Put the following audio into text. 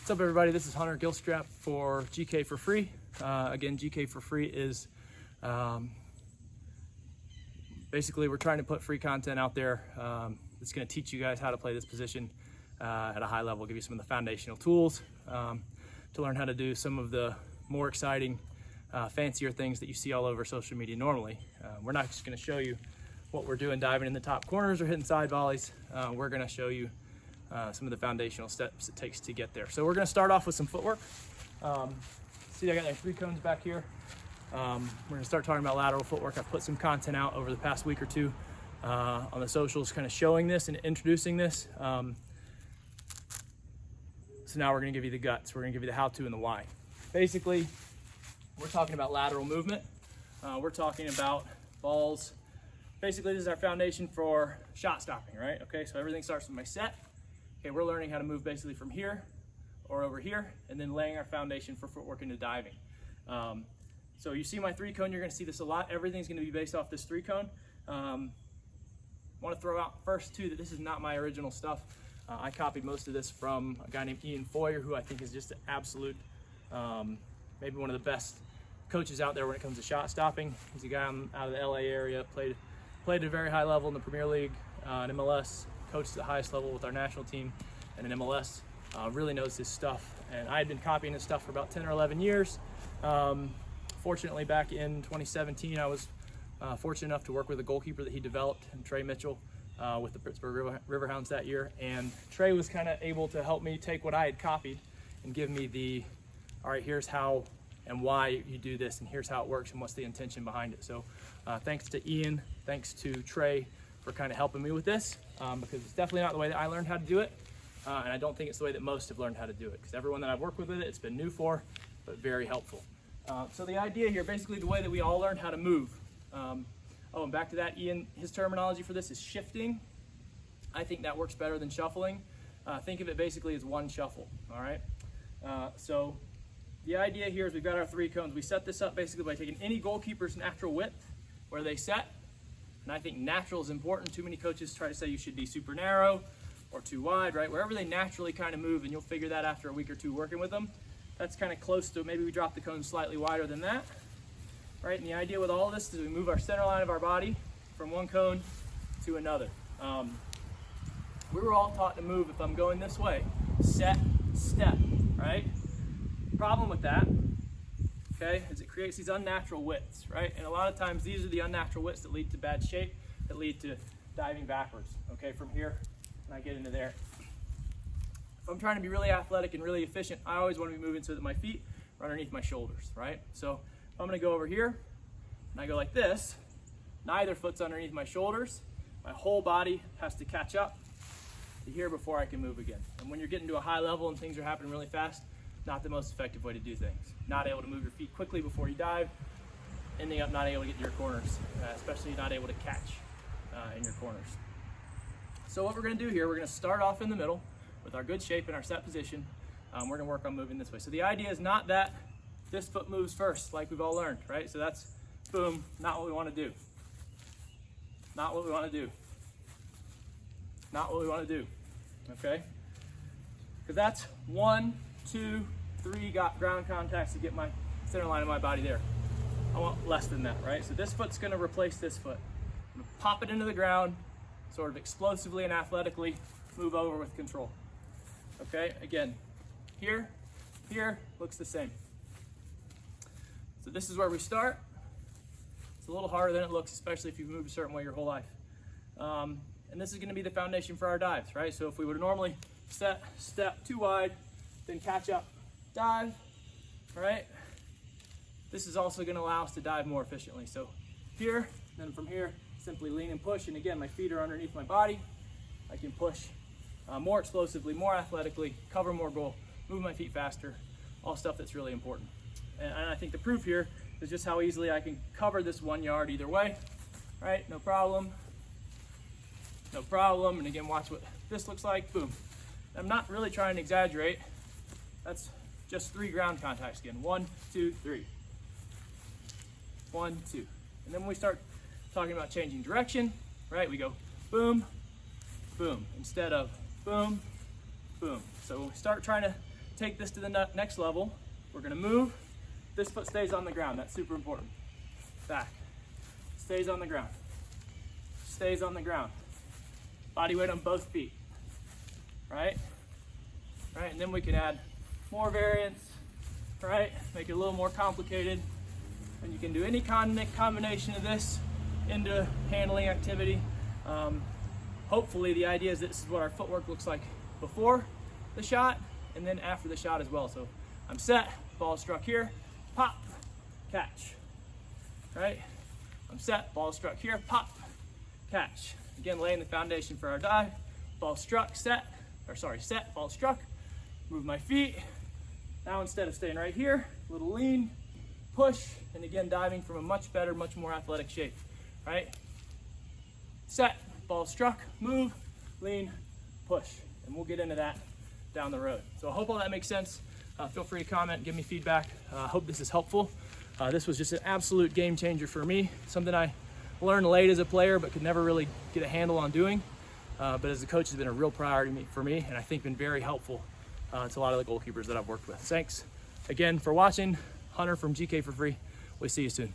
What's up, everybody? This is Hunter Gilstrap for GK4FREE. Again, GK4FREE is basically we're trying to put free content out there that's going to teach you guys how to play this position at a high level, give you some of the foundational tools to learn how to do some of the more exciting, fancier things that you see all over social media normally. We're not just going to show you what we're doing diving in the top corners or hitting side volleys. We're going to show you some of the foundational steps it takes to get there. So we're going to start off with some footwork. See, I got my 3 cones back here. We're going to start talking about lateral footwork. I've put some content out over the past week or two on the socials kind of showing this and introducing this. So now we're going to give you the guts. We're going to give you the how-to and the why. Basically, we're talking about lateral movement. We're talking about balls. Basically, this is our foundation for shot stopping, right? Okay, so everything starts with my set. Okay, we're learning how to move basically from here or over here, and then laying our foundation for footwork into diving. So you see my 3 cone, you're gonna see this a lot. Everything's gonna be based off this 3 cone. Want to throw out first too that this is not my original stuff. I copied most of this from a guy named Ian Foyer, who I think is just an absolute, maybe one of the best coaches out there when it comes to shot stopping. He's a guy out of the LA area, played at a very high level in the Premier League, in MLS, coached at the highest level with our national team and in MLS. Really knows his stuff, and I had been copying his stuff for about 10 or 11 years. Fortunately, back in 2017, I was fortunate enough to work with a goalkeeper that he developed, and Trey Mitchell, with the Pittsburgh Riverhounds that year. And Trey was kind of able to help me take what I had copied and give me the, all right, here's how and why you do this, and here's how it works and what's the intention behind it. So thanks to Ian, thanks to Trey for kind of helping me with this, because it's definitely not the way that I learned how to do it. And I don't think it's the way that most have learned how to do it, because everyone that I've worked with it, it's been new for, but very helpful. So the idea here, basically the way that we all learn how to move. Oh, and back to that, Ian, his terminology for this is shifting. I think that works better than shuffling. Think of it basically as one shuffle, all right? So the idea here is we've got our 3 cones. We set this up basically by taking any goalkeeper's natural width where they set. And I think natural is important. Too many coaches try to say you should be super narrow or too wide, right? Wherever they naturally kind of move, and you'll figure that after a week or 2 working with them. That's kind of close to, maybe we drop the cone slightly wider than that, right? And the idea with all of this is we move our center line of our body from one cone to another. We were all taught to move, if I'm going this way, set, step, right? Problem with that, okay, is it creates these unnatural widths, right? And a lot of times these are the unnatural widths that lead to bad shape, that lead to diving backwards, okay, from here, and I get into there. If I'm trying to be really athletic and really efficient, I always want to be moving so that my feet are underneath my shoulders, right? So if I'm going to go over here, and I go like this, neither foot's underneath my shoulders. My whole body has to catch up to here before I can move again. And when you're getting to a high level and things are happening really fast, not the most effective way to do things. Not able to move your feet quickly before you dive, ending up not able to get to your corners, especially not able to catch in your corners. So what we're going to do here, we're going to start off in the middle with our good shape and our set position. We're going to work on moving this way. So the idea is not that this foot moves first, like we've all learned, right? So that's, boom, not what we want to do. Not what we want to do. Not what we want to do, okay? Because that's 1, 2, 3 ground contacts to get my center line of my body there. I want less than that, right? So this foot's going to replace this foot. I'm going to pop it into the ground, sort of explosively and athletically move over with control. Okay, again, here, looks the same. So this is where we start. It's a little harder than it looks, especially if you've moved a certain way your whole life. And this is going to be the foundation for our dives, right? So if we would normally set, step too wide, then catch up, dive, right? This is also going to allow us to dive more efficiently. So here, then from here, simply lean and push. And again, my feet are underneath my body. I can push more explosively, more athletically, cover more goal, move my feet faster, all stuff that's really important. And I think the proof here is just how easily I can cover this 1 yard either way, right? No problem. No problem. And again, watch what this looks like. Boom. I'm not really trying to exaggerate. That's just 3 ground contacts again. 1, 2, 3. 1, 2. And then when we start talking about changing direction, right, we go boom, boom, instead of boom, boom. So when we start trying to take this to the next level, we're gonna move. This foot stays on the ground, that's super important. Back, stays on the ground, stays on the ground. Body weight on both feet, right? Right, and then we can add more variance, right? Make it a little more complicated. And you can do any combination of this into handling activity. Hopefully the idea is this is what our footwork looks like before the shot and then after the shot as well. So I'm set, ball struck here, pop, catch, right? I'm set, ball struck here, pop, catch. Again, laying the foundation for our dive. Ball struck, set, ball struck, move my feet. Now instead of staying right here, a little lean, push, and again, diving from a much better, much more athletic shape, right? Set, ball struck, move, lean, push. And we'll get into that down the road. So I hope all that makes sense. Feel free to comment, give me feedback. I hope this is helpful. This was just an absolute game changer for me. Something I learned late as a player, but could never really get a handle on doing. But as a coach, it's been a real priority for me, and I think been very helpful to a lot of the goalkeepers that I've worked with. Thanks again for watching. Hunter from GK4FREE. We'll see you soon.